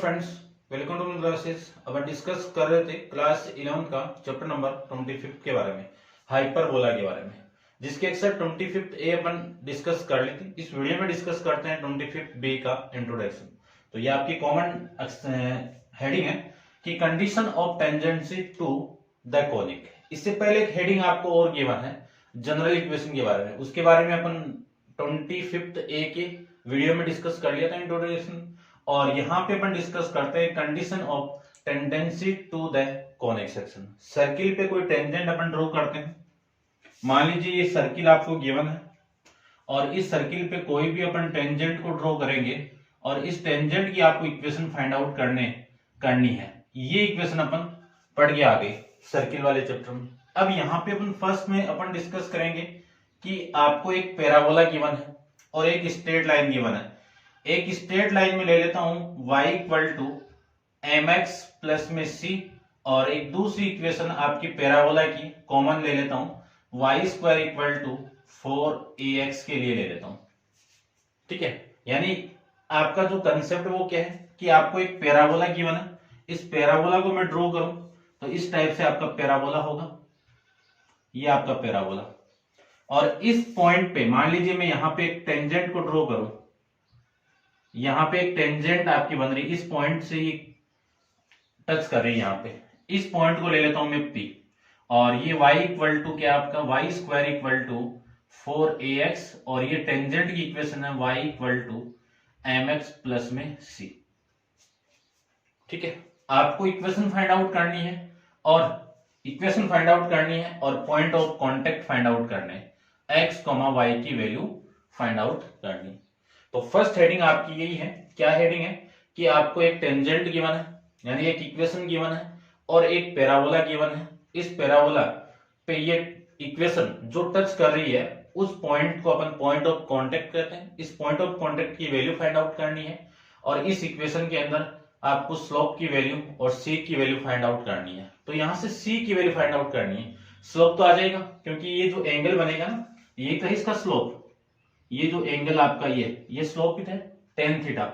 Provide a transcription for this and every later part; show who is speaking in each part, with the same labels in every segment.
Speaker 1: Friends, welcome to my classes. अब हम discuss कर रहे थे क्लास 11 का चैप्टर नंबर 25 के बारे में, हाइपरबोला के बारे में, जिसके एक्सर 25 ए अपन डिस्कस कर ली थी। इस वीडियो में डिस्कस करते हैं 25 बी का इंट्रोडक्शन। तो ये आपकी कॉमन हेडिंग है कि condition of tangency to the conic. इससे पहले एक हेडिंग आपको और गिवन है जनरल इक्वेशन के बारे में, उसके बारे में अपन 25 ए के वीडियो में डिस्कस कर लिया था इंट्रोडक्शन। और यहां पे अपन डिस्कस करते हैं condition of tendency to the conic section. Circle पे कोई टेंजेंट अपन ड्रॉ करते हैं। मान लीजिए ये सर्किल आपको गिवन है और इस सर्किल पे कोई भी अपन टेंजेंट को ड्रॉ करेंगे और इस टेंजेंट की आपको इक्वेशन फाइंड आउट करनी है। ये इक्वेशन अपन पढ़ के आ गए सर्किल वाले चैप्टर में। अब यहाँ पे अपन फर्स्ट में अपन डिस्कस करेंगे कि आपको एक पैराबोला गिवन है और एक स्ट्रेट लाइन गिवन है। एक स्ट्रेट लाइन में ले लेता हूं y equal to m x plus में c, और एक दूसरी इक्वेशन आपकी पैराबोला की कॉमन ले लेता हूं y square equal to 4ax के लिए ले लेता हूं। ठीक है, यानी आपका जो कंसेप्ट वो क्या है कि आपको एक पैराबोला गिवन है, इस पैराबोला को मैं ड्रॉ करूं तो इस टाइप से आपका पैराबोला होगा, ये आपका पैराबोला। और इस पॉइंट पे मान लीजिए मैं यहां पे एक टेंजेंट को ड्रॉ करूं, यहां पे एक टेंजेंट आपकी बन रही, इस पॉइंट से ये टच कर रही है यहां पे, इस पॉइंट को ले लेता हूं मैं P, और ये y इक्वल टू क्या आपका y square equal to 4ax, और ये टेंजेंट की इक्वेशन है y equal to mx plus में c। ठीक है, आपको इक्वेशन फाइंड आउट करनी है और point of contact find out करने हैं, x, y की वैल्यू फाइंड आउट करनी है। तो फर्स्ट हेडिंग आपकी यही है। क्या हेडिंग है कि आपको एक टेंजेंट गिवन है, यानी एक इक्वेशन गिवन है और एक पैराबोला गिवन है। इस पैराबोला पे ये इक्वेशन जो टच कर रही है उस पॉइंट को अपन पॉइंट ऑफ कांटेक्ट कहते हैं। इस पॉइंट ऑफ कांटेक्ट की वैल्यू फाइंड आउट करनी है और इस इक्वेशन के अंदर आपको स्लोप की वैल्यू और c की वैल्यू फाइंड आउट करनी है। तो यहां से c की वैल्यू फाइंड आउट करनी है, स्लोप तो आ जाएगा क्योंकि ये जो एंगल बनेगा ना, ये तो है इसका स्लोप, ये जो एंगल आपका ये स्लोप कितना है, tan थीटा।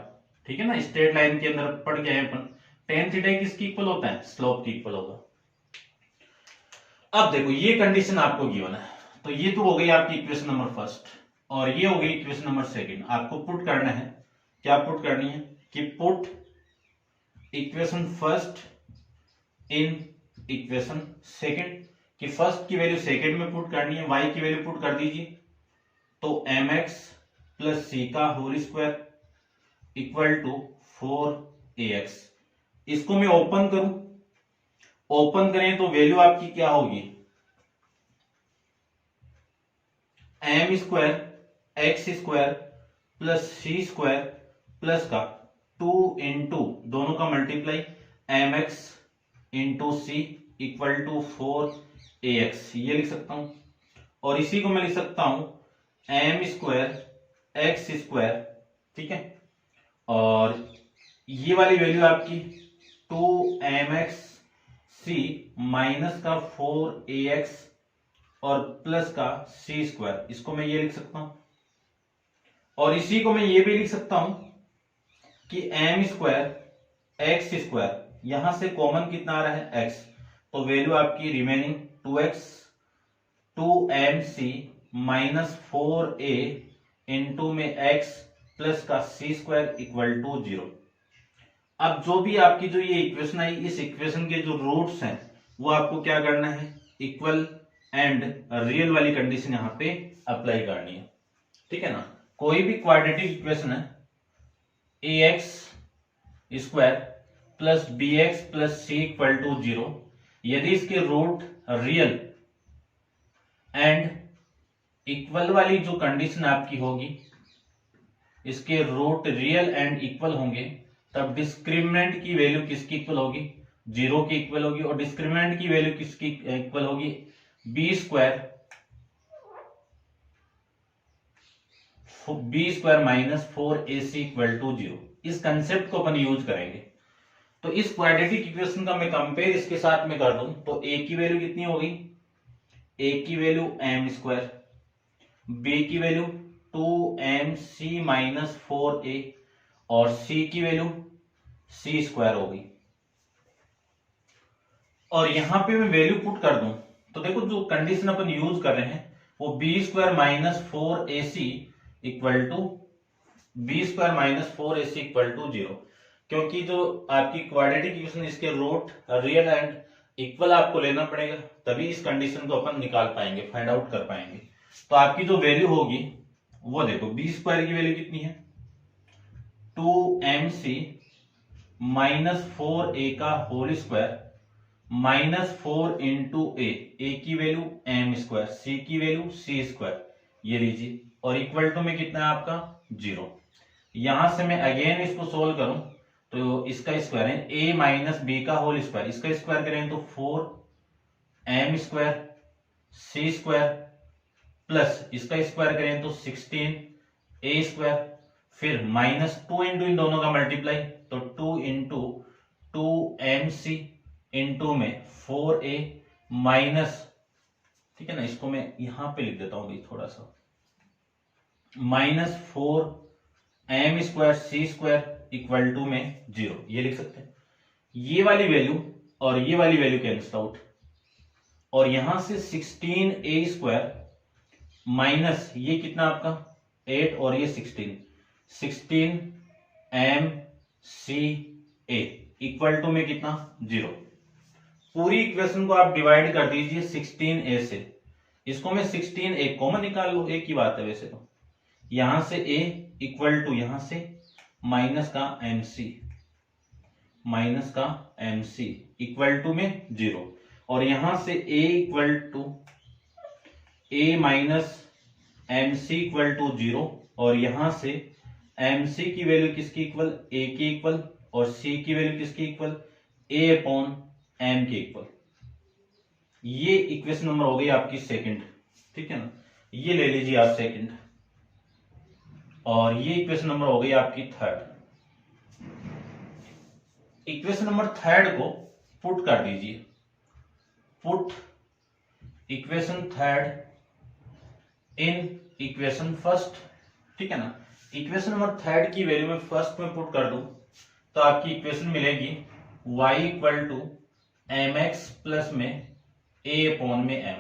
Speaker 1: ठीक है ना, स्ट्रेट लाइन के अंदर पढ़ के आए अपन, tan थीटा किसकी इक्वल होता है, स्लोप की इक्वल होगा। अब देखो ये कंडीशन आपको गिवन है, तो ये तो हो गई आपकी इक्वेशन नंबर फर्स्ट और ये हो गई इक्वेशन नंबर सेकंड। आपको पुट करना है, क्या पुट करनी है कि put equation first in equation second, कि फर्स्ट की वैल्यू सेकंड में पुट करनी है, y की वैल्यू पुट कर दीजिए, तो mx प्लस c का whole square equal to 4ax। इसको मैं ओपन करूं, ओपन करें तो वैल्यू आपकी क्या होगी, m square x square plus c square plus का 2 इंटू दोनों का multiply mx into c equal to 4ax, ये लिख सकता हूं। और इसी को मैं लिख सकता हूं m स्क्वायर एक्स स्क्वायर, ठीक है, और ये वाली वैल्यू आपकी 2mx c माइनस का 4ax और प्लस का c स्क्वायर, इसको मैं ये लिख सकता हूं। और इसी को मैं ये भी लिख सकता हूं कि m स्क्वायर एक्स स्क्वायर, यहां से कॉमन कितना आ रहा है x, तो वैल्यू आपकी remaining 2x 2mc minus 4a into में x प्लस का c स्क्वायर इक्वल टू 0। अब जो भी आपकी जो ये इक्वेशन आई, इस इक्वेशन के जो रूट्स हैं वो आपको क्या करना है, इक्वल एंड रियल वाली कंडीशन यहां पे अप्लाई करनी है। ठीक है ना, कोई भी क्वाड्रेटिक इक्वेशन है ax square plus bx plus c equal to 0, यदि इसके रूट रियल एंड इक्वल वाली जो कंडीशन आपकी होगी, इसके रूट रियल एंड इक्वल होंगे, तब डिस्क्रिमिनेंट की वैल्यू किसकी इक्वल होगी, 0 की इक्वल होगी। और डिस्क्रिमिनेंट की वैल्यू किसकी इक्वल होगी, b square minus 4ac equal to 0। इस कंसेप्ट को अपन यूज करेंगे। तो इस क्वाड्रेटिक इक्वेशन का मैं कंपेयर इसके साथ में कर दूं तो a की वैल्यू कितनी होगी, a की वैल्यू m स्क्वायर, b की वैल्यू 2mc माइनस 4a और c की वैल्यू सी स्क्वायर हो गई। और यहां पे मैं वैल्यू पुट कर दूं तो देखो जो कंडीशन अपन यूज कर रहे हैं वो b square minus 4ac equal to zero, क्योंकि जो आपकी क्वाड्रेटिक इक्वेशन इसके रूट रियल एंड इक्वल आपको लेना पड़ेगा, तभी इस कंडीशन को अपन निकाल पाएंगे, फाइंड आउट कर पाएंगे। तो आपकी जो वैल्यू होगी वो देखो बी स्क्वायर की वैल्यू कितनी है 2mc माइनस 4a का होल स्क्वायर माइनस 4 इंटू ए की वैल्यू एम स्क्वायर, सी की वैल्यू सी स्क्वायर, ये लीजिए, और इक्वल टू में कितना है आपका 0। यहां से मैं अगेन इसको सोल्व करूं तो इसका स्क्वायर है a माइनस बी का होल स्क्वायर, इसका स्क्वायर करें तो 4m square c square plus इसका स्क्वायर करें तो 16a स्क्वायर, फिर माइनस 2 इंटू इन दोनों का मल्टीप्लाई तो 2 इंटू 2mc इंटू में 4a माइनस, ठीक है ना, इसको मैं यहां पे लिख देता हूं भाई थोड़ा सा, minus 4m square c square equal to में 0, ये लिख सकते हैं। ये वाली वैल्यू और ये वाली वैल्यू कैंसल आउट, और यहां से 16a स्क्वायर माइनस ये कितना आपका 8 और ये 16m c a equal to में कितना 0। पूरी इक्वेशन को आप डिवाइड कर दीजिए 16a से, इसको मैं 16a कॉमन निकाल लो, एक ही बात है वैसे तो, यहां से a इक्वल टू यहां से माइनस का mc इक्वल टू में 0, और यहां से a equal to a minus mc equal to 0, और यहां से mc की वैल्यू किसकी इक्वल a की इक्वल, और c की वैल्यू किसकी इक्वल a अपॉन m के इक्वल। ये इक्वेशन नंबर हो गई आपकी सेकंड, ठीक है ना, ये ले लीजिए आप सेकंड, और ये इक्वेशन नंबर हो गई आपकी थर्ड। इक्वेशन नंबर थर्ड को पुट कर दीजिए, put equation third in equation first, ठीक है ना। इक्वेशन नंबर थर्ड की वैल्यू में फर्स्ट में पुट कर दूं तो आपकी इक्वेशन मिलेगी y equal to mx plus में a अपॉन में m।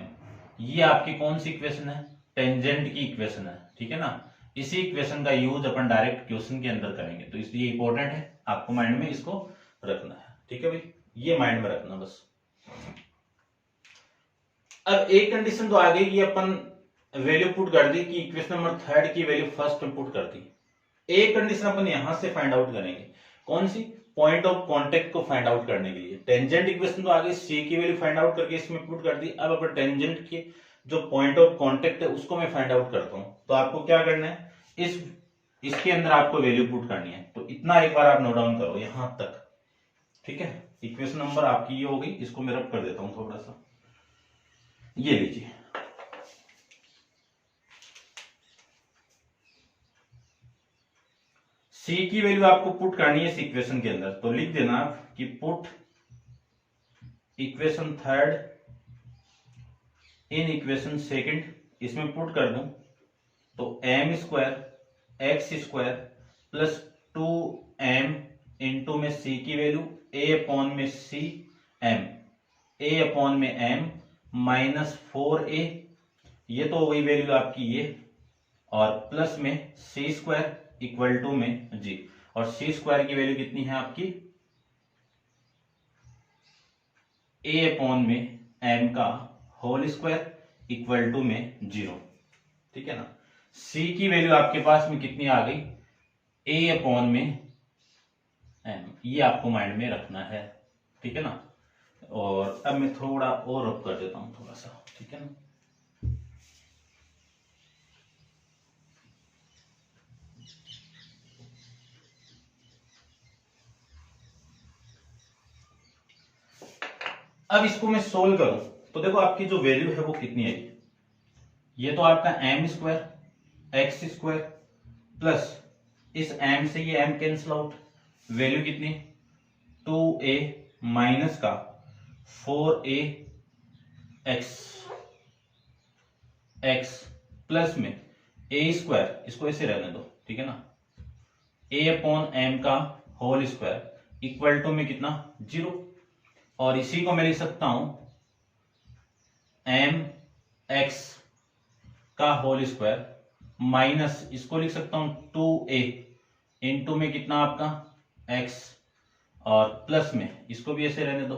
Speaker 1: ये आपकी कौन सी इक्वेशन है, टेंजेंट की इक्वेशन है, ठीक है ना। इसी इक्वेशन का यूज अपन डायरेक्ट क्वेश्चन के अंदर करेंगे, तो इसलिए इंपॉर्टेंट है, आपको माइंड में इसको रखना है, ठीक है भाई, ये माइंड में रखना बस। अब एक कंडीशन तो आ गई कि अपन वैल्यू पुट कर दी कि इक्वेशन नंबर थर्ड की वैल्यू फर्स्ट में पुट कर दी। एक कंडीशन अपन यहां से फाइंड आउट करेंगे, कौन सी, पॉइंट ऑफ कांटेक्ट को फाइंड आउट करने के लिए। टेंजेंट इक्वेशन तो आगे सी की वैल्यू फाइंड आउट करके इसमें पुट कर दी, अब अपन टेंजेंट की जो पॉइंट ऑफ कांटेक्ट है उसको मैं फाइंड आउट करता हूं। तो आपको क्या करना है, इसके अंदर आपको वैल्यू पुट करनी है, तो इतना एक बार आप नोट डाउन करो यहां तक, ठीक है। इक्वेशन नंबर आपकी ये हो गई, इसको मैं रब कर देता हूं थोड़ा सा, ये लीजिए, सी की वैल्यू आपको पुट करनी है इस इक्वेशन के अंदर, तो लिख देना कि put equation third in equation second, इसमें पुट कर दूं तो m square x square plus 2m into में c की वैल्यू a अपॉन में c m, a अपॉन में m माइनस 4a, ये तो हो गई वैल्यू आपकी ये, और प्लस में c स्क्वायर इक्वल टू में g, और c स्क्वायर की वैल्यू कितनी है आपकी a अपॉन में m का होल स्क्वायर इक्वल टू में 0, ठीक है ना। c की वैल्यू आपके पास में कितनी आ गई a अपॉन में m, ये आपको माइंड में रखना है, ठीक है ना। और अब मैं थोड़ा और रब कर देता हूं थोड़ा सा, ठीक है ना। अब इसको मैं सोल्व करूं तो देखो आपकी जो वैल्यू है वो कितनी है, ये तो आपका m square x square plus इस m से ये m कैंसिल आउट, वैल्यू कितनी 2a माइनस का 4a x प्लस में a स्क्वायर, इसको ऐसे रहने दो, ठीक है ना, a अपॉन m का होल स्क्वायर इक्वल टू में कितना 0, और इसी को मैं लिख सकता हूं एम एक्स का होल स्क्वायर माइनस इसको लिख सकता हूं 2a इंटू में कितना आपका x, और प्लस में इसको भी ऐसे रहने दो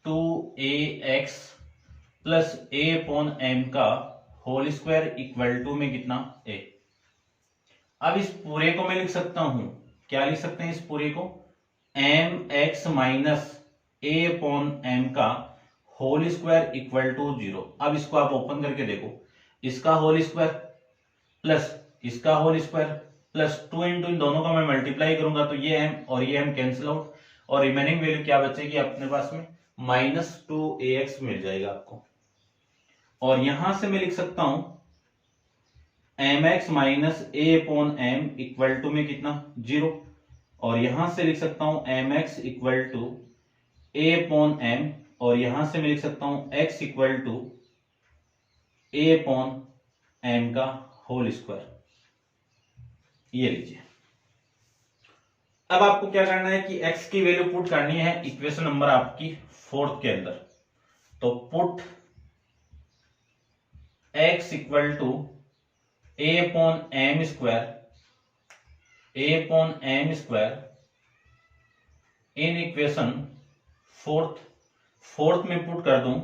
Speaker 1: 2ax plus a upon m का होल स्क्वायर इक्वल टू में कितना a। अब इस पूरे को मैं लिख सकता हूं, क्या लिख सकते हैं इस पूरे को, mx minus a upon m का होल स्क्वायर इक्वल टू 0। अब इसको आप ओपन करके देखो, इसका होल स्क्वायर प्लस इसका होल स्क्वायर प्लस 2 इंटू इन दोनों का मैं मल्टीप्लाई करूंगा तो ये m और ये m कैंसिल आउट, और रिमेनिंग वैल्यू क्या बचेगी अपने पास में -2ax मिल जाएगा आपको। और यहां से मैं लिख सकता हूं mx minus a upon m equal to में कितना 0, और यहां से लिख सकता हूं mx equal to a upon m, और यहां से मैं लिख सकता हूं x equal to a upon m का होल स्क्वायर। ये लीजिए। अब आपको क्या करना है कि x की वैल्यू पुट करनी है इक्वेशन नंबर आपकी 4th के अंदर। तो put x equal to a upon m square in equation 4th में पुट कर दूं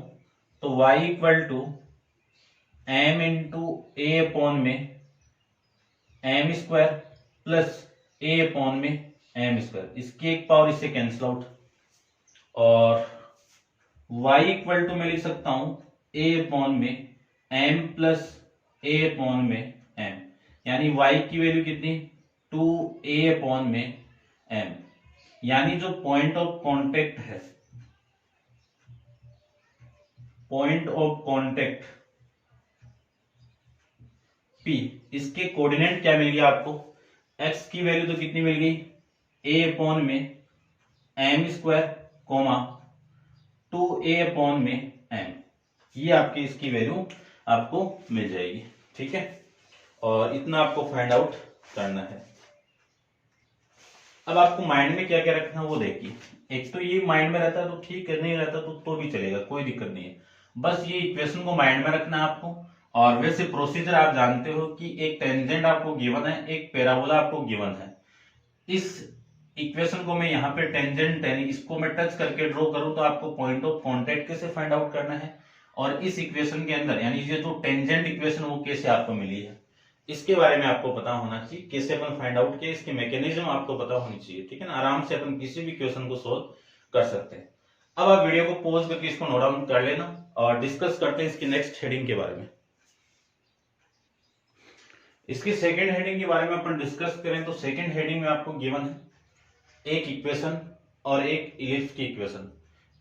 Speaker 1: तो y equal to m into a upon में m square plus a upon में m स्क्वायर, इसकी एक पावर इससे कैंसिल आउट, और y इक्वल टू मैं लिख सकता हूं a अपॉन में m प्लस a अपॉन में m, यानी y की वैल्यू कितनी 2a अपॉन में m, यानी जो पॉइंट ऑफ कांटेक्ट है, पॉइंट ऑफ कांटेक्ट P, इसके कोऑर्डिनेट क्या मिल गया आपको, x की वैल्यू तो कितनी मिल गई a अपॉन में m square comma 2a upon में m, ये आपकी इसकी वैल्यू आपको मिल जाएगी। ठीक है, और इतना आपको फाइंड आउट करना है। अब आपको माइंड में क्या क्या रखना है वो देखिए। एक तो ये माइंड में रहता है तो ठीक है, नहीं रहता तो भी चलेगा, कोई दिक्कत नहीं है। बस ये इक्वेशन को माइंड में रखना है आपको। और वैसे प्रोसीजर आप जानते हो कि एक टेंजेंट आपको गिवन है, एक पैराबोला आपको गिवन है। इस इक्वेशन को मैं यहाँ पे टेंजेंट है इसको मैं टच करके ड्रॉ करूं तो आपको पॉइंट ऑफ कांटेक्ट कैसे फाइंड आउट करना है, और इस इक्वेशन के अंदर यानी ये जो टेंजेंट इक्वेशन वो कैसे आपको मिली है इसके बारे में आपको पता होना चाहिए। कैसे अपन फाइंड आउट किया इसकी मैकेनिज्म आपको पता होनी चाहिए। ठीक है ना, आराम से अपन किसी भी क्वेश्चन को सोल्व कर सकते हैं। अब आप वीडियो को पॉज करके इसको नोट डाउन कर लेना और डिस्कस करते हैं इसकी नेक्स्ट हेडिंग के बारे में। इसकी सेकंड हेडिंग के बारे में अपन डिस्कस करें तो सेकंड हेडिंग में आपको गिवन है एक इक्वेशन और एक इलिप्स की इक्वेशन।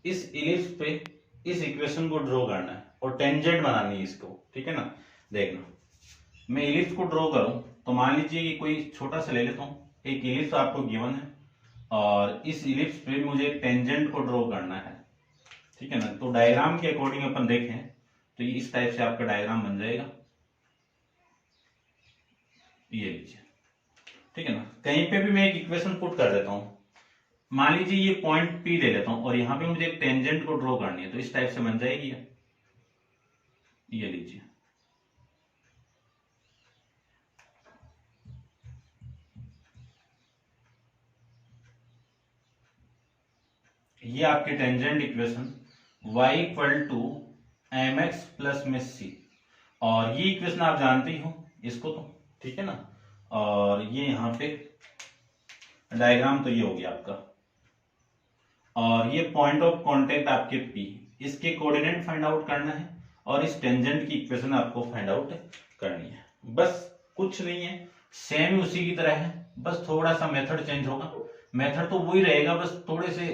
Speaker 1: इस इलिप्स पे इस इक्वेशन को ड्रॉ करना है और टेंजेंट बनानी है इसको। ठीक है ना, देखना मैं इलिप्स को ड्रॉ करूं तो मान लीजिए कि कोई छोटा सा ले लेता हूं, एक इलिप्स आपको गिवन है और इस इलिप्स पे मुझे टेंजेंट को ड्रॉ करना है। ठीक है ना, तो डायग्राम के अकॉर्डिंग अपन देखें तो ये इस टाइप से आपका डायग्राम बन जाएगा। ये लीजिए। ठीक है ना, कहीं पे भी मैं एक इक्वेशन पुट कर देता हूं, मान लीजिए ये पॉइंट P ले लेता हूं और यहां पे मुझे एक टेंजेंट को ड्रॉ करनी है तो इस टाइप से बन जाएगी। ये लीजिए, ये आपकी tangent equation y equal to mx plus में c, और ये इक्वेशन आप जानते ही हो इसको तो। ठीक है ना, और ये यहां पे डायग्राम तो ये हो गया आपका, और ये पॉइंट ऑफ कांटेक्ट आपके P, इसके कोऑर्डिनेट फाइंड आउट करना है और इस टेंजेंट की इक्वेशन आपको फाइंड आउट करनी है। बस कुछ नहीं है, सेम उसी की तरह है, बस थोड़ा सा मेथड चेंज होगा। मेथड तो वही रहेगा, बस थोड़े से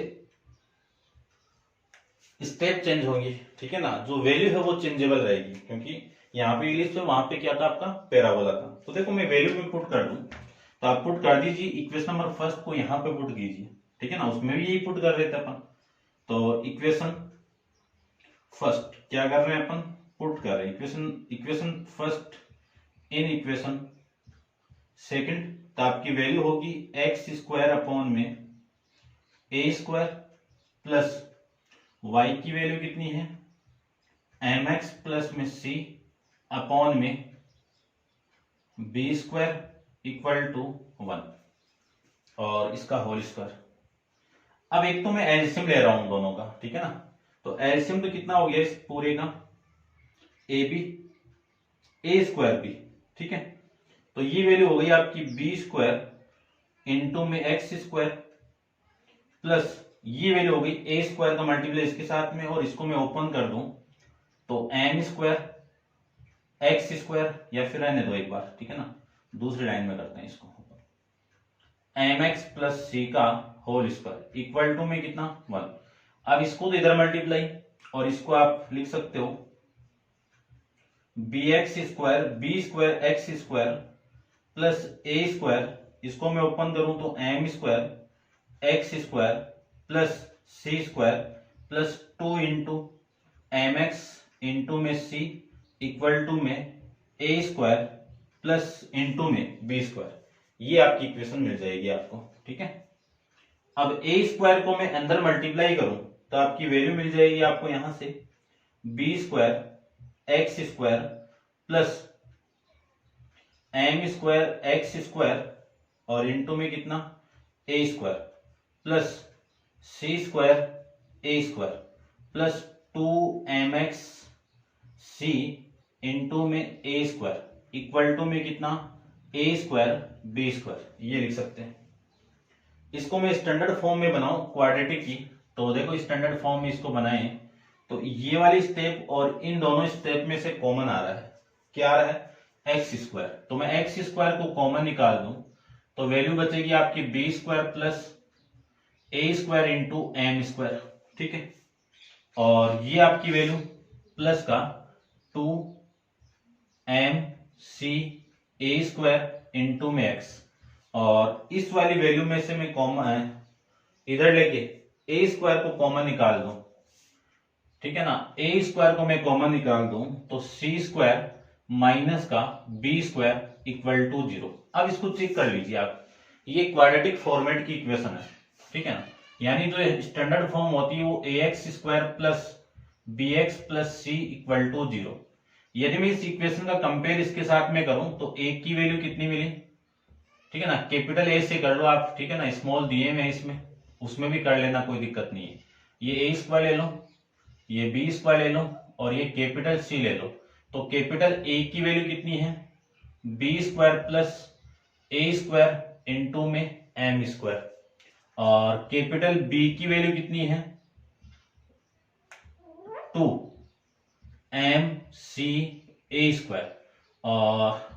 Speaker 1: स्टेप चेंज होंगे। ठीक है ना, जो वैल्यू है वो चेंजेबल रहेगी क्योंकि यहाँ पे इलिप्स है, वहां पे क्या था आपका पैराबोला था। तो देखो मैं वैल्यू में पुट कर दूं तो आप पुट कर दीजिए इक्वेशन नंबर फर्स्ट को यहाँ पे पुट कीजिए। ठीक है ना, उसमें भी यही पुट कर रहे थे अपन। तो इक्वेशन फर्स्ट क्या कर रहे हैं अपन, पुट कर रहे हैं equation first in equation second, तो आपकी वैल्यू होगी एक्स स्क्वायर अपॉन में ए स्क्वायर प्लस वाई की वैल्यू कितनी है एम एक्स प्लस में सी अपॉन में बी स्क्वायर इक्वल टू 1 और इसका होल स्क्वायर। अब एक तो मैं एलसीएम ले रहा हूं दोनों का, ठीक है ना, तो एलसीएम तो कितना हो गया इस पूरे का a b a square b, ठीक है, तो ये वैल्यू हो गई आपकी बी स्क्वायर इंटू में एक्स स्क्वायर प्लस ये वैल्यू हो गई ए स्क्वायर का मल्टीप्लाई इसके साथ में, और इसको मैं ओपन कर दूं तो एम स्क्वायर एक्स स्क्वायर, या फिर रहने दो एक बार, ठीक है ना, दूसरी लाइन में करते हैं इसको, एम एक्स प्लस सी का होल स्क्वायर इक्वल टू में कितना 1। अब इसको तो इधर मल्टीप्लाई और इसको आप लिख सकते हो b x square x square plus a square, इसको मैं ओपन करूं तो m square x square plus c square plus 2 into m x into में सी इक्वल टू में ए स्क्वायर प्लस इंटू में बी स्क्वायर। ये आपकी इक्वेशन मिल जाएगी आपको, ठीक है। अब ए स्क्वायर को मैं अंदर मल्टीप्लाई करूं तो आपकी वैल्यू मिल जाएगी आपको यहां से b square x square plus m square x square और इंटू में कितना a square plus c square a square plus 2mx c into में ए स्क्वायर इक्वल टू में कितना ए स्क्वायर बी स्क्वायर, ये लिख सकते हैं। इसको मैं स्टैंडर्ड फॉर्म में बनाऊं क्वाड्रेटिक की, तो देखो स्टैंडर्ड फॉर्म में इसको बनाए तो ये वाली स्टेप और इन दोनों स्टेप में से कॉमन आ रहा है, क्या आ रहा है एक्स स्क्वायर, तो मैं एक्स स्क्वायर को कॉमन निकाल दूं तो वैल्यू बचेगी आपकी b square plus a square into m square, ठीक है, और ये आपकी वैल्यू प्लस का 2m सी ए स्क्वायर इंटू में एक्स, और इस वाली वैल्यू में से मैं कॉमन इधर लेके ए स्क्वायर को कॉमन निकाल दूं, ठीक है ना, ए स्क्वायर को मैं कॉमन निकाल दूं तो सी स्क्वायर माइनस का बी स्क्वायर इक्वल टू 0। अब इसको चेक कर लीजिए आप, ये क्वाड्रेटिक फॉर्मेट की इक्वेशन है, ठीक है ना, यानी जो स्टैंडर्ड फॉर्म होती है वो a x square plus b x plus c equal to 0। यदि मैं इस इक्वेशन का कंपेयर इसके साथ में करूं तो ए की वैल्यू कितनी मिली, ठीक है ना, कैपिटल ए से कर लो आप, ठीक है ना, स्मॉल दिए में इसमें उसमें भी कर लेना, कोई दिक्कत नहीं है। ये ए स्क्वायर ले लो, ये बी स्क्वायर ले लो और ये कैपिटल सी ले लो, तो कैपिटल ए की वैल्यू कितनी है b square plus a square into में एम स्क्वायर, और कैपिटल बी की वैल्यू कितनी है 2m सी ए स्क्वायर, और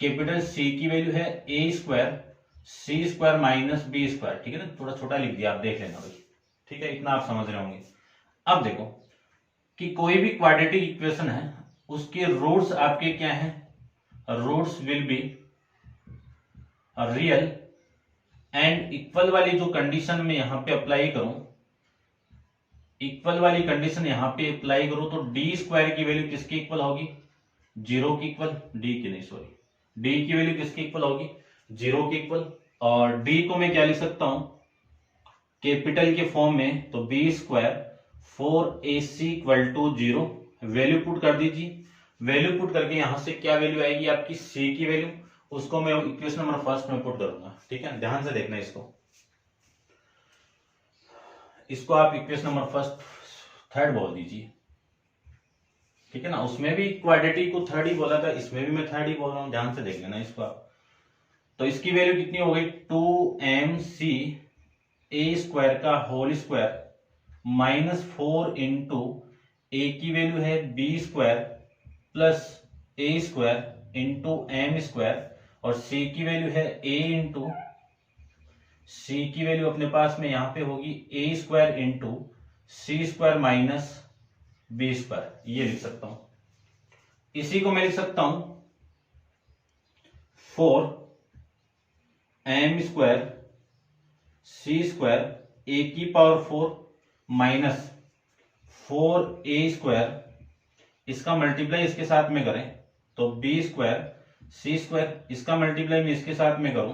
Speaker 1: कैपिटल सी की वैल्यू है a square c square minus B square, ठीक है ना, थोड़ा छोटा लिख दिया, आप देख लेना भाई, ठीक है, इतना आप समझ रहे होंगे। अब देखो कि कोई भी क्वाड्रेटिक इक्वेशन है उसके रूट्स आपके क्या हैं, roots will be real and equal वाली जो कंडीशन में यहां पे अप्लाई करूं, इक्वल वाली कंडीशन यहां पे अप्लाई करूं तो डी स्क्वायर की वैल्यू किसकी इक्वल होगी 0 की इक्वल, डी की नहीं सॉरी, डी की वैल्यू किसकी इक्वल होगी 0 की इक्वल, और डी को मैं क्या लिख सकता हूं कैपिटल के फॉर्म में, तो b square 4ac equal to 0, value put कर दीजिए, वैल्यू पुट करके यहां से क्या वैल्यू आएगी आपकी c की वैल्यू, उसको मैं इक्वेशन नंबर फर्स्ट में पुट करूंगा, ठीक है, ध्यान से देखना इसको आप इक्वेशन नंबर फर्स्ट थर्ड बोल दीजिए, ठीक है ना, उसमें भी क्वाड्रेटिक को थर्ड ही बोला था, इसमें भी मैं थर्ड ही बोल रहा हूं, ध्यान से देख लेना इसको आप। तो इसकी वैल्यू कितनी हो गई 2mc ए स्क्वायर का होल स्क्वायर माइनस 4 इंटू ए की वैल्यू है b square plus a square into m square, और सी की वैल्यू है ए इंटू सी की वैल्यू अपने पास में यहां पे होगी ए square into c square minus B square, ये लिख सकता हूं। इसी को मैं लिख सकता हूं 4m स्क्वायर सी स्क्वायर ए की पावर 4 माइनस 4a स्क्वायर, इसका मल्टीप्लाई इसके साथ में करें तो बी स्क्वायर c² इसका मल्टीप्लाई मैं इसके साथ में करूं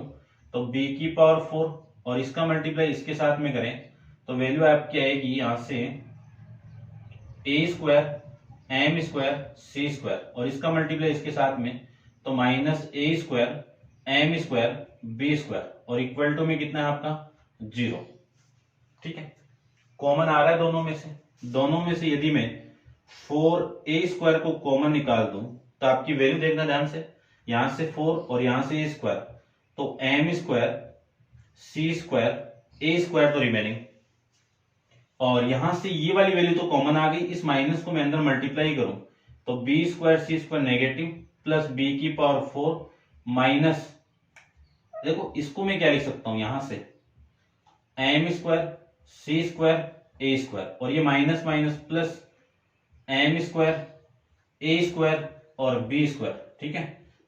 Speaker 1: तो b⁴ और इसका मल्टीप्लाई इसके साथ में करें तो वैल्यू आपकी आएगी यहां से a² m² c² और इसका मल्टीप्लाई इसके साथ में तो -a² m² b² और इक्वल टू में कितना है आपका 0। ठीक है, कॉमन आ रहा है दोनों में से यदि मैं 4a² को कॉमन निकाल दूं तो आपकी वैल्यू देखना ध्यान से, यहां से 4 और यहां से a² तो m² c² a² तो रिमेनिंग, और यहां से ये वाली वैल्यू तो कॉमन आ गई, इस माइनस को मैं अंदर मल्टीप्लाई करूं तो b² c² negative plus b⁴ minus, देखो इसको मैं क्या लिख सकता हूं यहां से m² c² a² और ये minus minus plus m² a² और b²। ठीक है,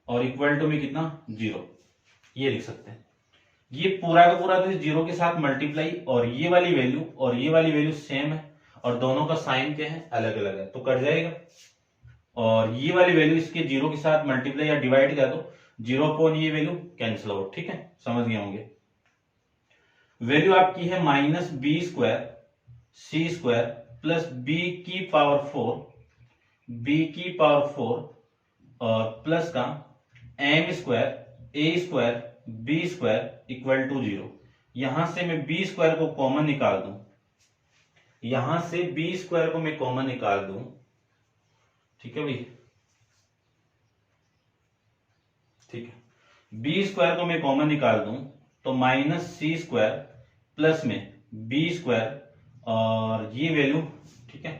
Speaker 1: और इक्वल टू में कितना 0, ये लिख सकते हैं। ये पूरा का पूरा तो इस 0 के साथ मल्टीप्लाई और ये वाली वैल्यू सेम है और दोनों का साइन क्या है अलग अलग है तो कट जाएगा, और ये वाली वैल्यू इसके 0 के साथ मल्टीप्लाई या डिवाइड किया तो 0 अपॉन ये वैल्यू कैंसिल आउट। ठीक है, समझ गए होंगे। वैल्यू आपकी है -b² c² प्लस b⁴ और प्लस का m² a² b² equal to 0। यहां से मैं b² को कॉमन निकाल दूं, ठीक है भाई, ठीक है, b² को मैं कॉमन निकाल दूं तो -c² प्लस में b² और ये वैल्यू, ठीक है,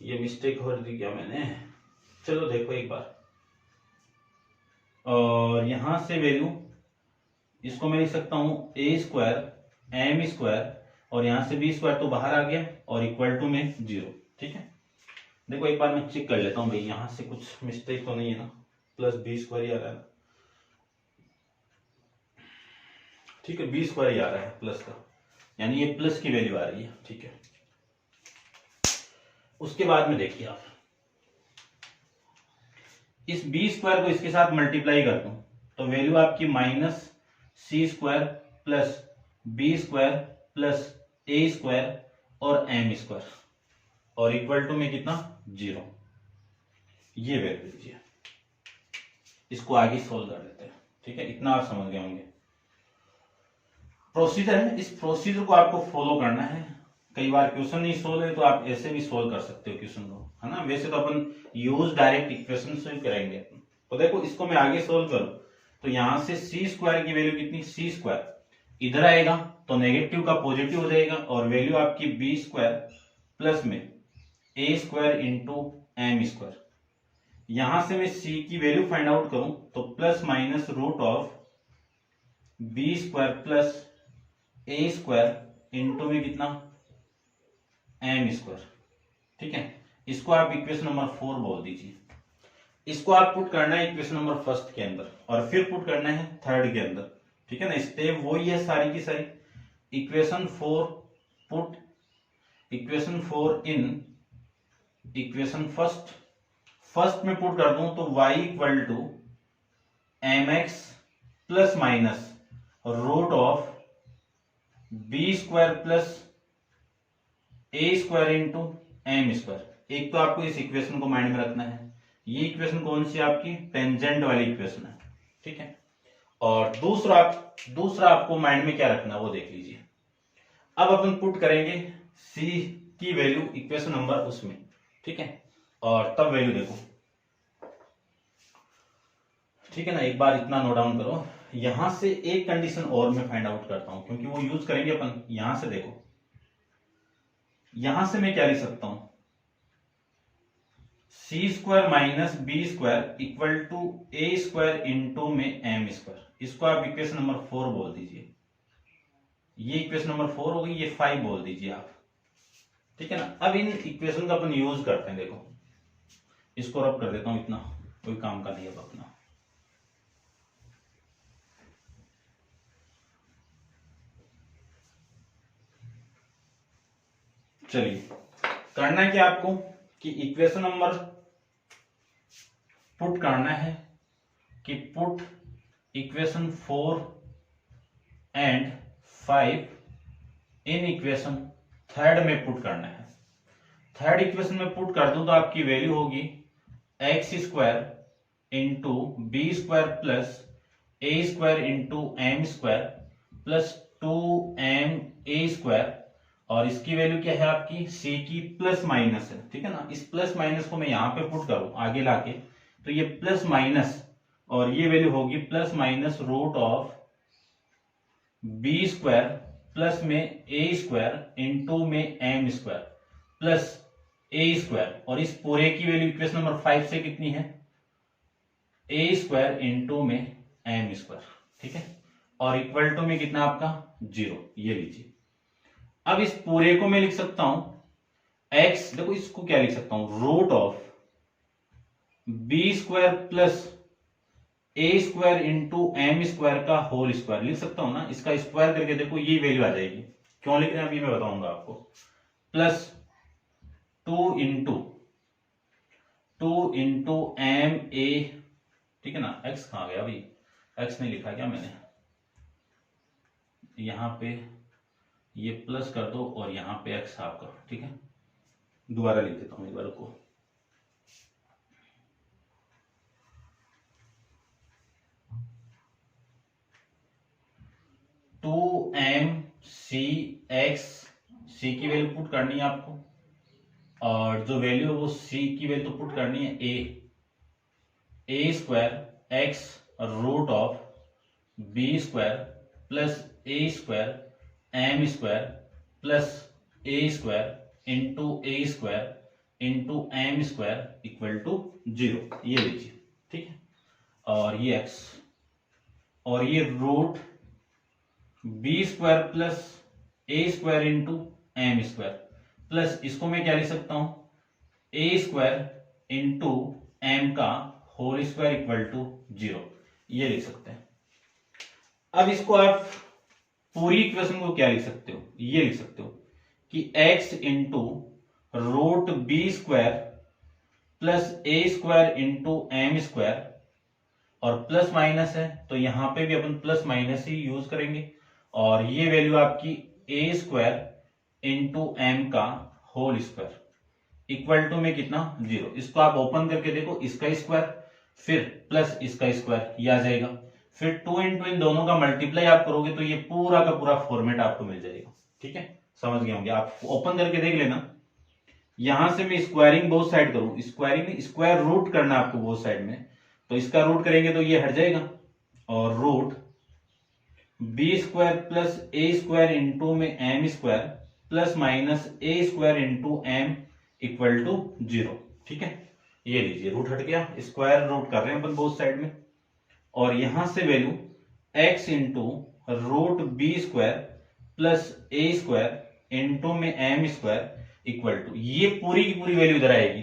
Speaker 1: ये मिस्टेक हो रही क्या मैंने, चलो देखो एक बार, और यहां से वैल्यू इसको मैं लिख सकता हूं a² m² और यहां से b² तो बाहर आ गया और इक्वल टू में 0। ठीक है, देखो एक बार मैं चेक कर लेता हूं भाई यहां से कुछ मिस्टेक तो नहीं है ना, प्लस b² ही आ रहा है, ठीक है, b² ही आ रहा है प्लस का, यानी ये प्लस की वैल्यू आ रही है। ठीक है, उसके बाद में देखिए आप इस b² को इसके साथ मल्टीप्लाई कर दूं तो वैल्यू आपकी -c² plus b² plus a² और m² और इक्वल टू में कितना 0, ये वैल्यू लीजिए। इसको आगे सोल्व कर लेते हैं। ठीक है, इतना आप समझ गए होंगे। प्रोसीजर है, इस प्रोसीजर को आपको फॉलो करना है। कई बार क्वेश्चन नहीं सोल्व है तो आप ऐसे भी सोल्व कर सकते हो क्वेश्चन को, है ना। वैसे तो अपन यूज डायरेक्ट इक्वेशन से करेंगे। तो देखो इसको मैं आगे सोल्व करूं तो यहां से c² की वैल्यू कितनी, c² इधर आएगा तो नेगेटिव का पॉजिटिव हो जाएगा और वैल्यू आपकी b² प्लस में a² इंटू m²। यहां से मैं c की वैल्यू फाइंड आउट करूं तो plus minus root of b² plus a² into में कितना m²। ठीक है, इसको आप इक्वेशन नंबर 4 बोल दीजिए। इसको आप पुट करना है इक्वेशन नंबर 1 के अंदर और फिर पुट करना है 3 के अंदर। ठीक है ना, स्टेप वही है सारी की सारी। Equation 4 put equation 4 in equation first में पुट कर दूं तो y equal to mx plus minus root of b² plus a² into m²। एक तो आपको इस इक्वेशन को माइंड में रखना है। ये इक्वेशन कौन सी आपकी टेंजेंट वाली इक्वेशन है। ठीक है, और दूसरा आपको माइंड में क्या रखना है वो देख लीजिए। अब अपन पुट करेंगे c की वैल्यू इक्वेशन नंबर उसमें। ठीक है, और तब वैल्यू देखो। ठीक है ना, एक बार इतना नोट डाउन करो। यहां से एक कंडीशन और मैं फाइंड आउट करता हूं क्योंकि वो यूज करेंगे अपन। यहां से देखो, यहां से मैं क्या लिख सकता हूं, c² minus b² equal to a² into में m²। इसको आप इक्वेशन नंबर 4 बोल दीजिए। ये इक्वेशन नंबर 4 हो गई, ये 5 बोल दीजिए आप। ठीक है ना, अब इन इक्वेशन का अपन यूज करते हैं। देखो इसको रब कर देता हूं, इतना कोई काम का नहीं अब अपना। चलिए, करना है क्या आपको कि इक्वेशन नंबर पुट करना है कि put equation 4 and 5 in equation third में पुट करना है। थर्ड इक्वेशन में पुट कर दूं तो आपकी वैल्यू होगी x square into b square plus a square into m square plus 2m a square, और इसकी वैल्यू क्या है आपकी c की प्लस माइनस है, ठीक है ना। इस प्लस माइनस को मैं यहां पे पुट करूं आगे लाके, तो ये प्लस माइनस और ये वैल्यू होगी plus minus root of b square plus में ए स्क्वायर इंटू में m square plus a square, और इस पूरे की वैल्यू इक्वेशन नंबर 5 से कितनी है ए स्क्वायर इंटू में एम स्क्वायर, ठीक है, और इक्वल टू में कितना आपका 0, ये लीजिए। अब इस पूरे को मैं लिख सकता हूं x, देखो इसको क्या लिख सकता हूं root of b square plus a square into m square का होल स्क्वायर लिख सकता हूं ना। इसका स्क्वायर करके देखो ये वैल्यू आ जाएगी। क्यों लिख रहे हैं अभी मैं बताऊंगा आपको। प्लस 2 इंटू एम ए, ठीक है ना। x कहां गया अभी, x नहीं लिखा क्या मैंने, यहां पे ये प्लस कर दो और यहां पे x साफ करो, ठीक है। दोबारा लिख देता हूं एक बार को। टू एम सी एक्स, सी की वैल्यू पुट करनी है आपको, और जो वैल्यू है वो c की वैल्यू पुट करनी है a square x root of b square plus a square M square plus a square into m square equal to 0, ये लीजिए, ठीक है। और ये x, और ये root b square plus a square into m square plus, इसको मैं क्या लिख सकता हूं ए स्क्वायर इंटू एम का होल स्क्वायर इक्वल टू 0, ये लिख सकते हैं। अब इसको आप पूरी इक्वेशन को क्या लिख सकते हो, ये लिख सकते हो कि x into root b square plus a square into m square, और प्लस माइनस है तो यहां पे भी अपन प्लस माइनस ही यूज करेंगे, और ये वैल्यू आपकी ए स्क्वायर इंटू एम का होल स्क्वायर इक्वल टू में कितना 0। इसको आप ओपन करके देखो, इसका स्क्वायर फिर प्लस इसका स्क्वायर, ये आ जाएगा। फिर 2 इंटू इन दोनों का मल्टीप्लाई आप करोगे तो ये पूरा का पूरा फॉर्मेट आपको मिल जाएगा, ठीक है। समझ गए होंगे आप, ओपन करके देख लेना। यहां से मैं स्क्वायरिंग बोथ साइड करूं, स्क्वायरिंग स्क्वायर रूट करना आपको बोथ साइड में, तो इसका रूट करेंगे तो ये हट जाएगा, और root b square plus a square into में m square plus minus a square into m equal to 0, ठीक है। ये लीजिए रूट हट गया, स्क्वायर रूट कर रहे हैं अपन बोथ साइड में, और यहां से value x into root b square plus a square into में एम स्क्वायर इक्वल टू, ये पूरी की पूरी वैल्यू इधर आएगी,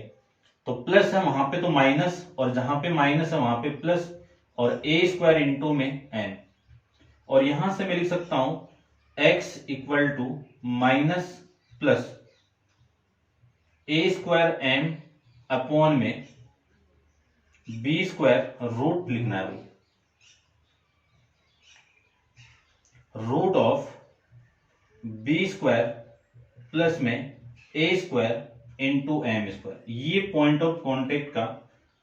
Speaker 1: तो प्लस है वहां पे तो माइनस, और जहां पे माइनस है वहां पे प्लस, और ए स्क्वायर इंटू में एम, और यहां से मैं लिख सकता हूं x equal to minus plus a square m upon में बी स्क्वायर रूट लिखना है, root of b square plus में a square into m square, ये पॉइंट ऑफ कॉन्टेक्ट का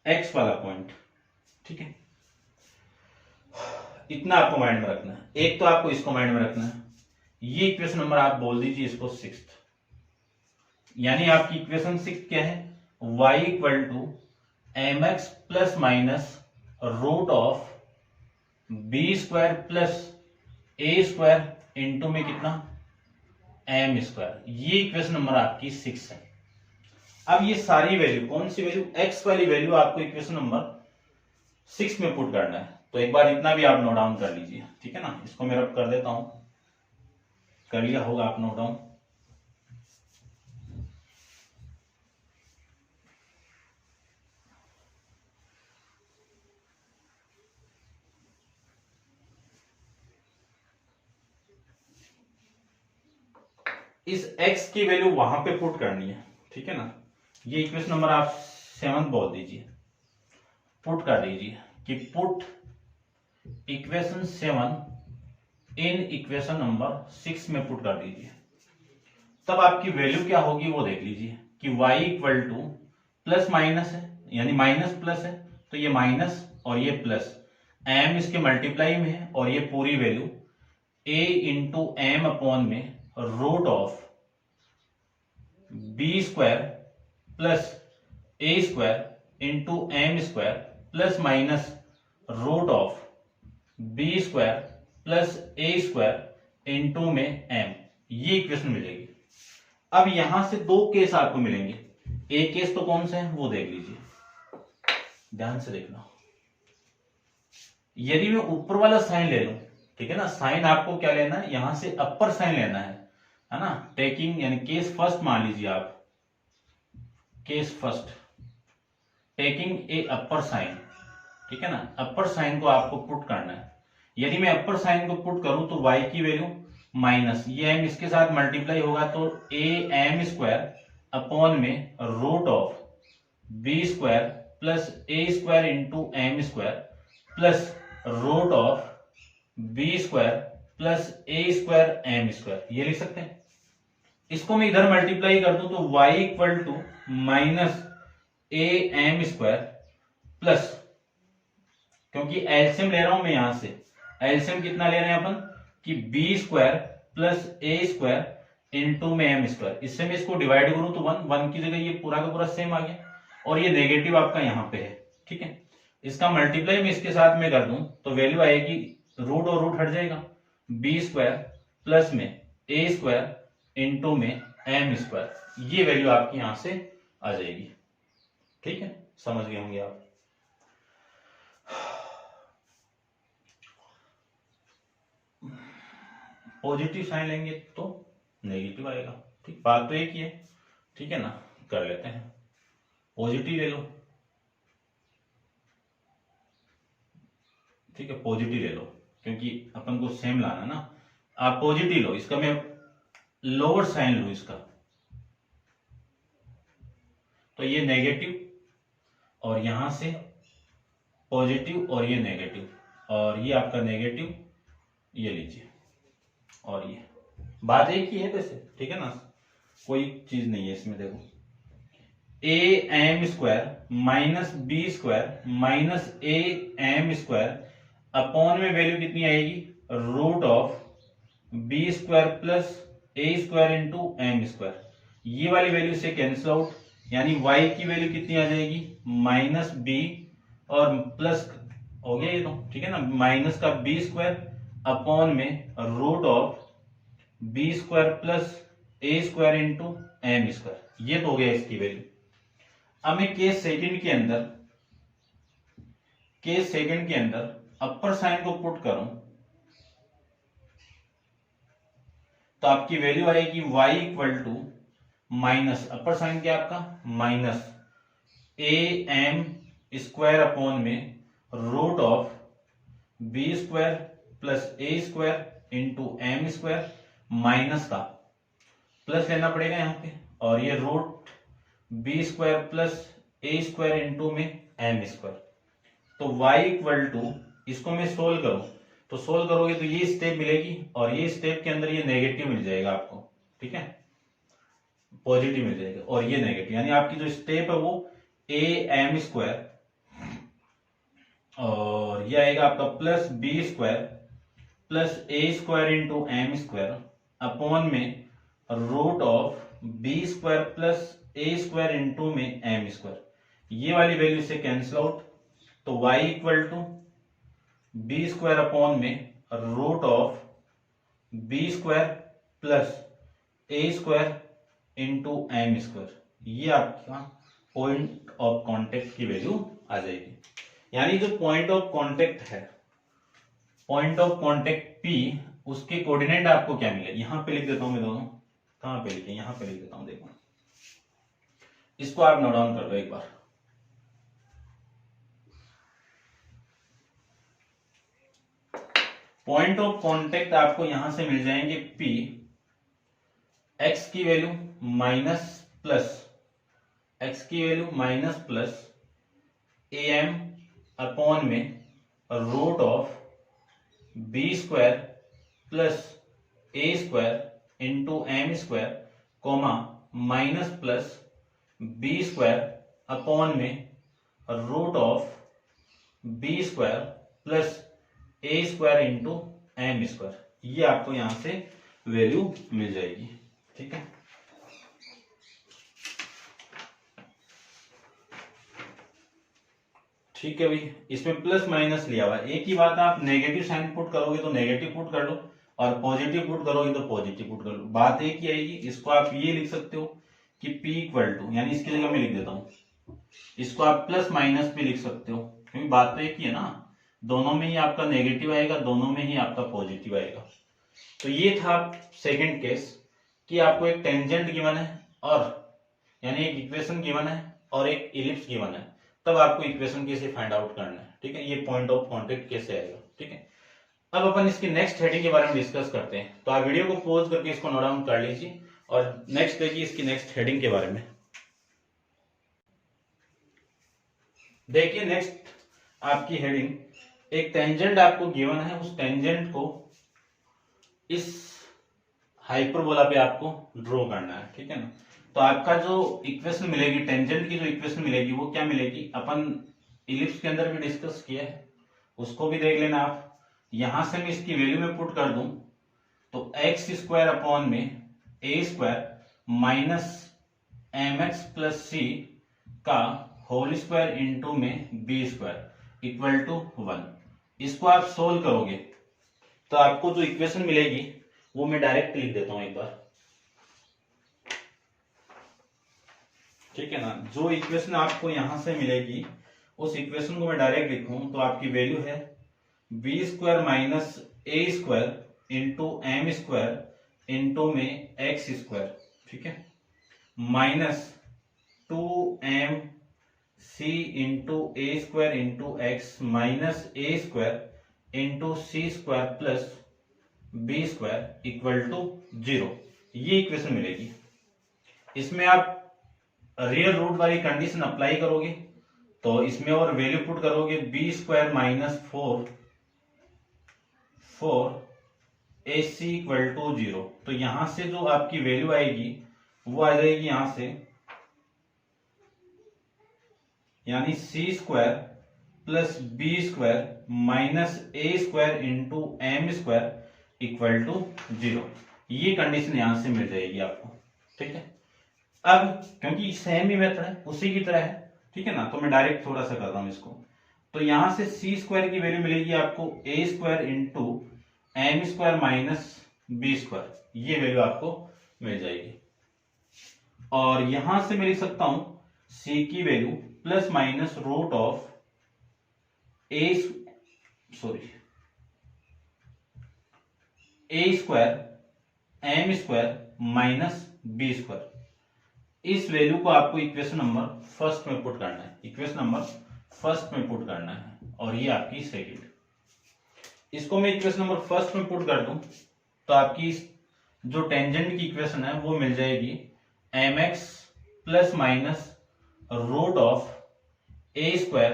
Speaker 1: एक्स वाला पॉइंट, ठीक है। इतना आपको माइंड में रखना है। एक तो आपको इसको माइंड में रखना है, ये इक्वेशन नंबर आप बोल दीजिए इसको 6th, यानी आपकी इक्वेशन 6 क्या है, y equal to m x plus minus root of b square plus a square into में कितना एम स्क्वायर, ये इक्वेशन नंबर आपकी 6 है। अब ये सारी वैल्यू, कौन सी वैल्यू, x वाली वैल्यू आपको इक्वेशन नंबर 6 में पुट करना है। तो एक बार इतना भी आप नोट डाउन कर लीजिए, ठीक है ना। इसको मैं रब कर देता हूं, कर लिया होगा आप नोट डाउन। इस x की वैल्यू वहां पे पुट करनी है, ठीक है ना। ये इक्वेशन नंबर आप 7 बोल दीजिए, पुट कर दीजिए कि put equation 7 in equation number 6 में पुट कर दीजिए। तब आपकी वैल्यू क्या होगी वो देख लीजिए कि y equal two plus minus है, यानी माइनस प्लस है तो ये माइनस और ये प्लस, m इसके मल्टीप्लाई में है और ये पूरी value a into m upon में root of b square plus a square into m square plus minus root of b square plus a square into में एम, ये इक्वेशन मिलेगी। अब यहां से दो केस आपको मिलेंगे, एक केस तो कौन सा है वो देख लीजिए, ध्यान से देखना। यदि मैं ऊपर वाला साइन ले लूं, ठीक है ना, साइन आपको क्या लेना है, यहां से अपर साइन लेना है ना, टेकिंग यानी केस फर्स्ट मान लीजिए आप, case first taking a upper sign, ठीक है ना, अपर साइन को आपको पुट करना है। यदि मैं अपर साइन को पुट करूं तो y की वैल्यू माइनस, ये m इसके साथ मल्टीप्लाई होगा तो a m स्क्वायर अपॉन में root of b square plus a square into m square plus root of b square plus a square M square, ये लिख सकते हैं। इसको मैं इधर मल्टीप्लाई कर दूं तो y equal to minus a m square plus, क्योंकि एलसीएम ले रहा हूं मैं, यहां से एलसीएम कितना ले रहे हैं अपन कि b square plus a square into में एम स्क्वायर, इससे मैं इसको डिवाइड करूं तो 1 की जगह ये पूरा का पूरा सेम आ गया और ये नेगेटिव आपका यहां पे है, ठीक है। इसका मल्टीप्लाई में इसके साथ में कर दूं तो वैल्यू आएगी, रूट और रूट हट जाएगा, बी स्क्वायर प्लस में ए स्क्वायर इंटू में एम स्क्वायर, ये वैल्यू आपकी यहां से आ जाएगी, ठीक है, समझ गए होंगे आप। पॉजिटिव साइन लेंगे तो नेगेटिव आएगा, ठीक, बात तो एक ही है, ठीक है ना, कर लेते हैं। पॉजिटिव ले लो, ठीक है, पॉजिटिव ले लो क्योंकि अपन को सेम लाना ना, आप पॉजिटिव लो, इसका मैं लोअर साइन लू इसका, तो ये नेगेटिव और यहां से पॉजिटिव और ये नेगेटिव और ये आपका नेगेटिव, ये लीजिए, और ये बात एक ही है वैसे, ठीक है ना, कोई चीज नहीं है इसमें। देखो a m square minus B square minus a m square upon में वैल्यू कितनी आएगी, root of b square plus a square into m square, ये वाली वैल्यू से कैंसिल आउट, यानी y की वैल्यू कितनी आ जाएगी, माइनस बी और प्लस हो गया ये तो, ठीक है ना, माइनस का बी स्क्वायर अपॉन में root of b square plus a square into m square, ये तो हो गया इसकी वैल्यू। अब मैं केस सेकंड के अंदर अपर साइन को पुट करूं तो आपकी वैल्यू आएगी y equal to minus, upper sign क्या आपका minus a m square upon में root of b square plus a square into m square, minus का प्लस लेना पड़ेगा यहाँ पे, और ये root b square plus a square into में एम स्क्वायर। तो y इक्वल टू, इसको मैं सोल्व करूं तो सोल्व करोगे तो ये स्टेप मिलेगी और ये स्टेप के अंदर ये नेगेटिव मिल जाएगा आपको, ठीक है, पॉजिटिव मिल जाएगा और ये नेगेटिव, यानी आपकी जो स्टेप है वो ए एम स्क्वायर और ये आएगा आपका plus b square plus a square into m square upon में root of b square plus a square into में एम स्क्वायर, ये वाली वैल्यू से कैंसिल आउट, तो y equal to b square upon में root of b square plus a square into m square, ये आपका point of contact की value आ जाएगी। यानी जो पॉइंट ऑफ कांटेक्ट है, पॉइंट ऑफ कांटेक्ट P, उसके कोऑर्डिनेट आपको क्या मिले, यहां पे लिख देता हूं मैं दोनों, कहां पे लिखे, यहां पे लिख देता हूं, देखो इसको आप नोट डाउन कर दो एक बार। पॉइंट ऑफ कांटेक्ट आपको यहां से मिल जाएंगे P, x की वैल्यू माइनस प्लस, x की value minus plus am upon में root of b square plus a square into m square comma minus plus b square upon में root of b square plus a square into m square. ये आपको यहां से value मिल जाएगी। ठीक है, ठीक है भाई, इसमें प्लस माइनस लिया हुआ है। एक ही बात, आप नेगेटिव साइन पुट करोगे तो नेगेटिव पुट कर लो और पॉजिटिव पुट करोगे तो पॉजिटिव पुट कर लो, बात एक ही आएगी। इसको आप ये लिख सकते हो कि P इक्वल टू, यानी इसकी जगह मैं लिख देता हूं, इसको आप प्लस माइनस भी लिख सकते हो, क्योंकि बात तो एक ही है ना, दोनों में ही आपका नेगेटिव आएगा, दोनों में ही आपका पॉजिटिव आएगा। तो ये था सेकंड केस कि आपको एक टेंजेंट गिवन है और यानी एक इक्वेशन गिवन है और एक इलिप्स गिवन है, तब आपको इक्वेशन कैसे फाइंड आउट करना है। ठीक है, ये पॉइंट ऑफ कांटेक्ट कैसे आएगा। ठीक है, अब अपन इसकी नेक्स्ट हेडिंग के बारे में डिस्कस करते हैं। तो आप वीडियो को पॉज करके इसको नोट डाउन कर लीजिए और नेक्स्ट देखिए इसकी नेक्स्ट हेडिंग के बारे में। देखिए नेक्स्ट आपकी हेडिंग, एक टेंजेंट आपको गिवन है, उस टेंजेंट को इस हाइपरबोला पे आपको ड्रॉ करना है। ठीक है ना, तो आपका जो इक्वेशन मिलेगी, टेंजेंट की जो इक्वेशन मिलेगी वो क्या मिलेगी, अपन इलिप्स के अंदर भी डिस्कस किया है, उसको भी देख लेना आप। यहां से मैं इसकी वैल्यू में पुट कर दूं तो एक्स स्क्वायर अपॉन में a square minus m x plus c का होल स्क्वायर इंटू में बी स्क्वायर इक्वल टू 1। इसको आप सोल्व करोगे तो आपको जो इक्वेशन मिलेगी वो मैं डायरेक्ट लिख देता हूं एक बार। ठीक है ना, जो इक्वेशन आपको यहां से मिलेगी उस इक्वेशन को मैं डायरेक्ट लिखूं तो आपकी वैल्यू है b square minus a square into m square into में एक्स स्क्वायर, ठीक है, minus 2m c into a square into x minus a square into c square plus b square equal to 0। ये equation मिलेगी। इसमें आप real root वाली condition apply करोगे तो इसमें और वैल्यू पुट करोगे b square minus 4 a c equal to 0। तो यहां से जो आपकी वैल्यू आएगी वो आ जाएगी यहां से, यानी c square plus b square minus a square into m square equal to 0। ये कंडीशन यहां से मिल जाएगी आपको। ठीक है, अब क्योंकि सेम ही मेथड है, उसी की तरह है, ठीक है ना, तो मैं डायरेक्ट थोड़ा सा कर रहा हूं इसको। तो यहां से सी स्क्वायर की वैल्यू मिलेगी आपको a square into m square minus B square, ये वैल्यू आपको मिल जाएगी। और यहां से मैं लिख सकता हूं सी की value plus minus root of A square M square minus B square. इस वैल्यू को आपको इक्वेशन नंबर फर्स्ट में पुट करना है, इक्वेशन नंबर फर्स्ट में पुट करना है, और ये आपकी सेकंड। इसको मैं इक्वेशन नंबर फर्स्ट में पुट कर दूं तो आपकी जो टेंजेंट की इक्वेशन है वो मिल जाएगी m x plus minus root of A square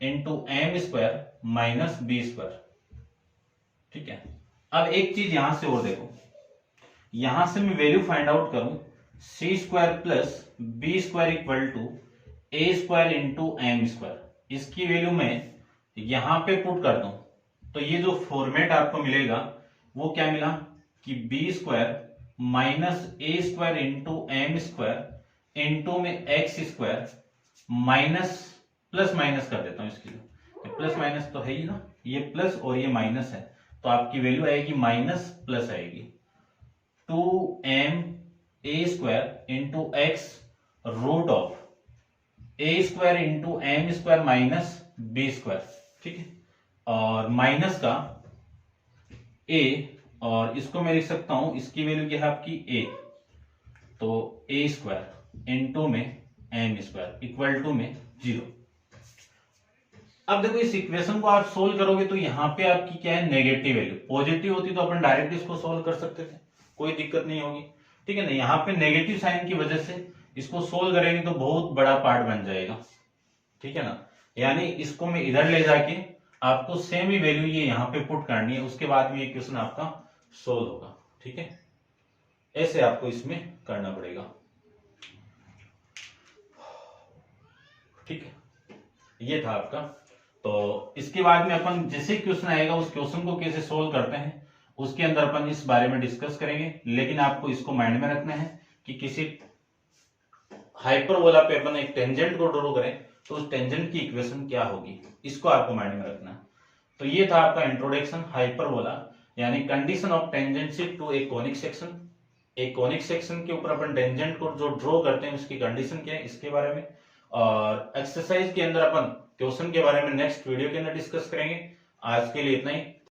Speaker 1: into m square minus B square. ठीक है, अब एक चीज यहां से और देखो, यहां से मैं वैल्यू फाइंड आउट करूं c square plus b square equal to a square into m square, इसकी वैल्यू मैं यहां पे पुट कर दूं तो ये जो फॉर्मेट आपको मिलेगा वो क्या मिला कि b square minus a square into m square into में x square minus plus minus कर देता हूं इसकी, प्लस माइनस तो है ही ना, ये प्लस और ये माइनस है, तो आपकी वैल्यू आएगी माइनस प्लस आएगी 2m a square into x root of A square into m square minus B square. ठीक है, और माइनस का a, और इसको मैं लिख सकता हूं, इसकी वैल्यू क्या है आपकी a, तो ए स्क्वायर इंटू में एम स्क्वायर इक्वल टू में 0। अब देखो इस इक्वेशन को आप सोल्व करोगे तो यहां पे आपकी क्या है नेगेटिव वैल्यू, पॉजिटिव होती तो अपन डायरेक्ट इसको सोल्व कर सकते थे, कोई दिक्कत नहीं होगी। ठीक है ना, यहाँ पे नेगेटिव साइन की वजह से इसको सोल्व करेंगे तो बहुत बड़ा पार्ट बन जाएगा। ठीक है ना, यानी इसको मैं इधर ले जाके आपको सेम ही वैल्यू ये यहाँ पे पुट करनी है, उसके बाद भी ये क्वेश्चन आपका सोल्व होगा। ठीक है, ऐसे आपको इसमें करना पड़ेगा। ठीक है, ये था आपका। तो इसके बाद में अपन जैसे क्वेश्चन आएगा उस क्वेश्चन को कैसे सोल्व करते हैं उसके अंदर अपन इस बारे में डिस्कस करेंगे। लेकिन आपको इसको माइंड में रखना है कि किसी हाइपरबोला पे अपन एक टेंजेंट को ड्रॉ करें तो उस टेंजेंट की इक्वेशन क्या होगी, इसको आपको माइंड में रखना है। तो ये था आपका इंट्रोडक्शन हाइपरबोला, यानी condition of tangency to a conic section. एक कॉनिक सेक्शन के ऊपर अपन टेंजेंट को जो ड्रॉ करते हैं उसकी कंडीशन क्या है इसके बारे में। और एक्सरसाइज के अंदर अपन क्वेश्चन के बारे में नेक्स्ट वीडियो के अंदर डिस्कस करेंगे। आज के लिए इतना ही।